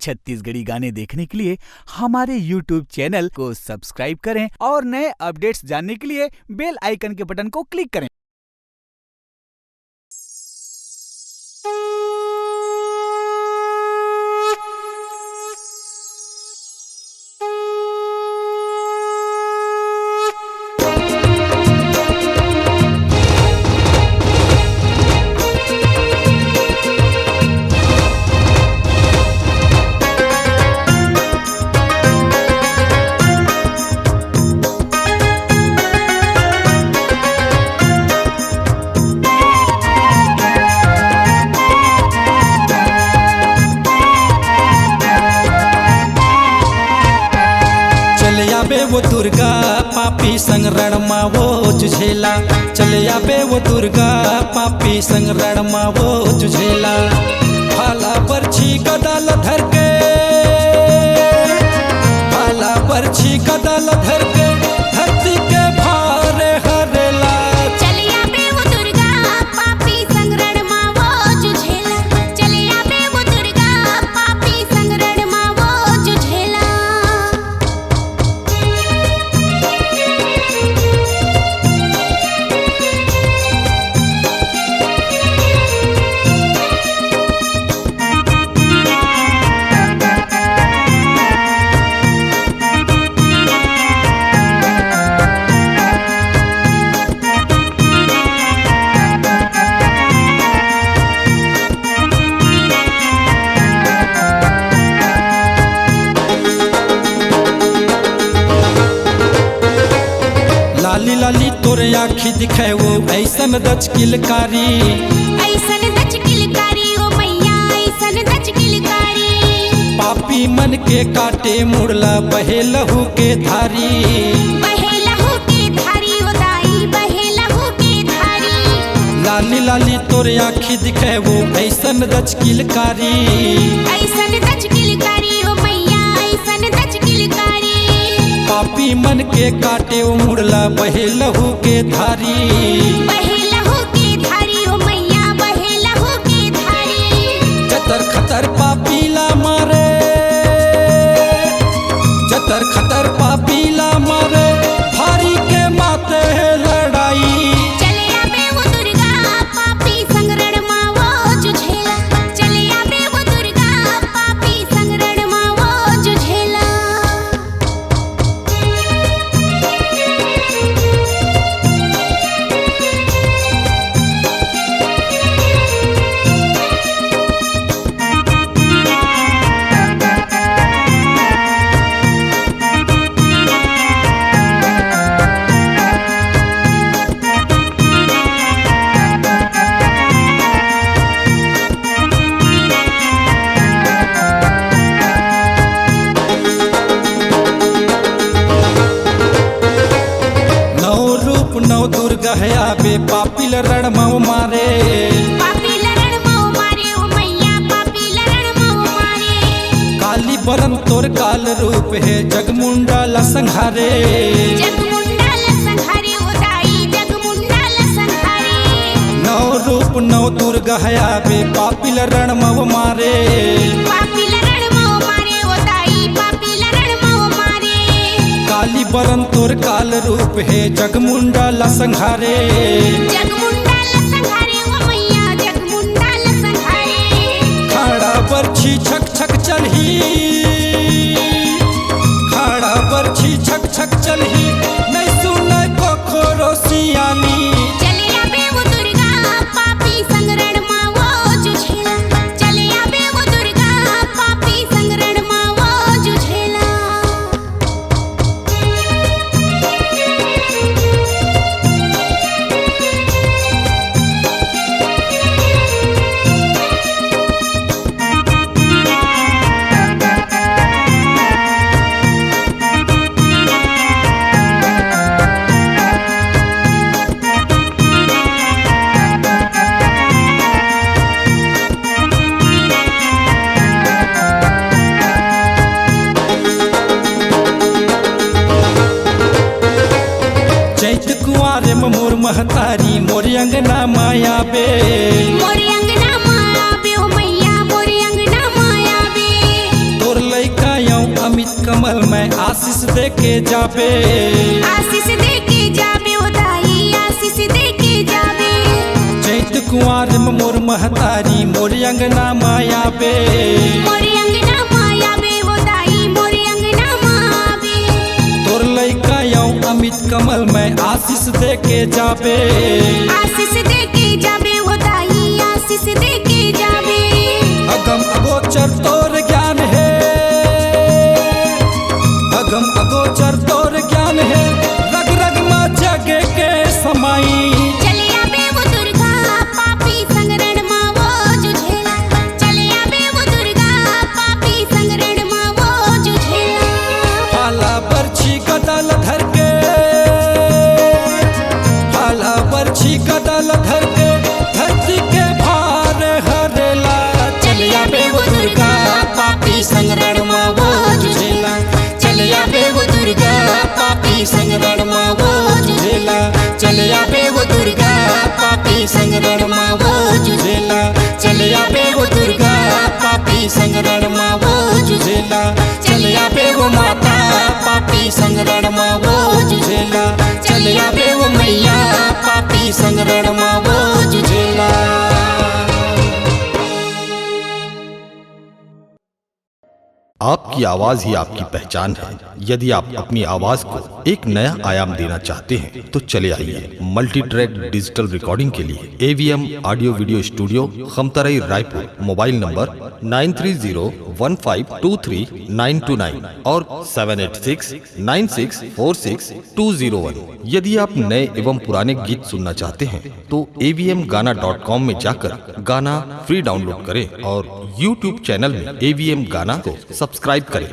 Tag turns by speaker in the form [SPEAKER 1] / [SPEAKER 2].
[SPEAKER 1] छत्तीसगढ़ी गाने देखने के लिए हमारे YouTube चैनल को सब्सक्राइब करें और नए अपडेट्स जानने के लिए बेल आइकन के बटन को क्लिक करें।
[SPEAKER 2] वो दुर्गा पापी संग रणमा वो जुझेला, चले आबे वो दुर्गा पापी संग रणमा वो जुझेला। भाला बरछी गदाल धर के, भाला बरछी गदाल धर के धरती के भारे हरेला।
[SPEAKER 3] चले आबे वो दुर्गा पापी संग रणमा वो जुझेला, चले आबे वो दुर्गा पापी संग रणमा वो जुझेला।
[SPEAKER 2] लाली लाली तोरे आँखी दिखे वो ऐसन दच किलकारी,
[SPEAKER 3] ऐसन दच किलकारी ओ मैया, ऐसन दच किलकारी।
[SPEAKER 2] पापी मन के काटे मुड़ला बहे लहू के धारी,
[SPEAKER 3] बहे लहू के धारी ओ दाई, बहे लहू के धारी।
[SPEAKER 2] लाली लाली तोरे आँखी दिखे वो ऐसन दच किलकारी,
[SPEAKER 3] ऐसन दच किलकारी ओ मैया, ऐसन दच किलकारी।
[SPEAKER 2] पापी मन के काटे वो मुड़ला बहे लहू के धारी,
[SPEAKER 3] बहे लहू के धारी ओ मैया, बहे लहू के धारी।
[SPEAKER 2] चतर खतर पापीला मारे, चतर खतर पापीला मारे भारी के माते लड़ाई।
[SPEAKER 3] चले आबे वो दुर्गा पापी संग रणमा वो जुझेला, चले आबे वो दुर्गा पापी संग रणमा वो जुझेला।
[SPEAKER 2] नौ दुर्गा है आबे पापील रणमाओ मारे,
[SPEAKER 3] पापी लरण माओ मारे ओ मैया, पापी लरण माओ मारे।
[SPEAKER 2] काली बरन तोर काल रूप है जगमुंडा संहारे,
[SPEAKER 3] जगमुंडा संहारे ओ दाई, जगमुंडा संहारे।
[SPEAKER 2] नौ रूप नौ दुर्गा है आबे पापील रणमाओ मारे,
[SPEAKER 3] पापी लरण माओ मारे ओ दाई, पापी लरण माओ मारे।
[SPEAKER 2] काली बरन तोर काल रूप है जगमुंडा संहारे।
[SPEAKER 3] जगमुंडा संहारे ओ मैया, जगमुंडा संहारे।
[SPEAKER 2] खाड़ा बरछी छक छक चलही, खाड़ा बरछी छक छक चलही नहीं सुने को खोरोसियानी।
[SPEAKER 3] चले आबे वो दुर्गा पापी संग रणमा वो जुझेला, चले आबे वो दुर्गा पापी संग रणमा वो जुझेला।
[SPEAKER 2] मोर महतारी मोर अंगना माया बे,
[SPEAKER 3] मोर अंगना माया बे ओ मैया, मोर अंगना माया बे।
[SPEAKER 2] कमल में आशीष दे के जाबे,
[SPEAKER 3] आशीष दे के जाबे ओ दाई, आशीष दे के जाबे।
[SPEAKER 2] चैत कुंवार में मोर महतारी मोर अंगना माया बे,
[SPEAKER 3] मोर अंगना माया बे ओ दाई, मोर अंगना माबे।
[SPEAKER 2] तोर लइका यौ अमित कमल में आशीष दे के जाबे,
[SPEAKER 3] आशीष दे के जाबे ओ दाई, आशीष दे के जाबे।
[SPEAKER 2] अगम अगोचर तोर ज्ञान है, अगम अगोचर तोर ज्ञान है, रग रग में जगे के समाई।
[SPEAKER 3] चले आबे वो दुर्गा पापी संगरण माँ वो जुझेला, चले आबे वो दुर्गा पापी संगरण माँ वो जुझेला।
[SPEAKER 2] हाला बरछी गदल धर के, हाला बरछी गदल धर के, धरती के भार हरेला। चले आबे वो दुर्गा पापी संगरण माँ वो जुझेला, चले आबे वो दुर्गा पापी संगरण माँ वो जुझेला, चले आबे वो दुर्गा पापी संगरण माँ वो जुझेला, चले आबे वो दुर्गा पापी संगरण माँ वो जुझेला, चले आबे वो माता पापी संगरण माँ वो जुझेला, चले आबे वो मैया पापी संगरण माँ वो जुझेला।
[SPEAKER 4] आपकी आवाज ही आपकी पहचान है। यदि आप अपनी आवाज को एक नया आयाम देना चाहते हैं तो चले आइए मल्टी ट्रैक डिजिटल रिकॉर्डिंग के लिए AVM audio video studio Khamtarai Raipur. Mobile number 9301523929 और 7869646201। यदि आप नए एवं पुराने गीत सुनना चाहते हैं तो avmgana.com में जाकर गाना फ्री डाउनलोड करें और YouTube चैनल में AVM गाना को सब्सक्राइब करें।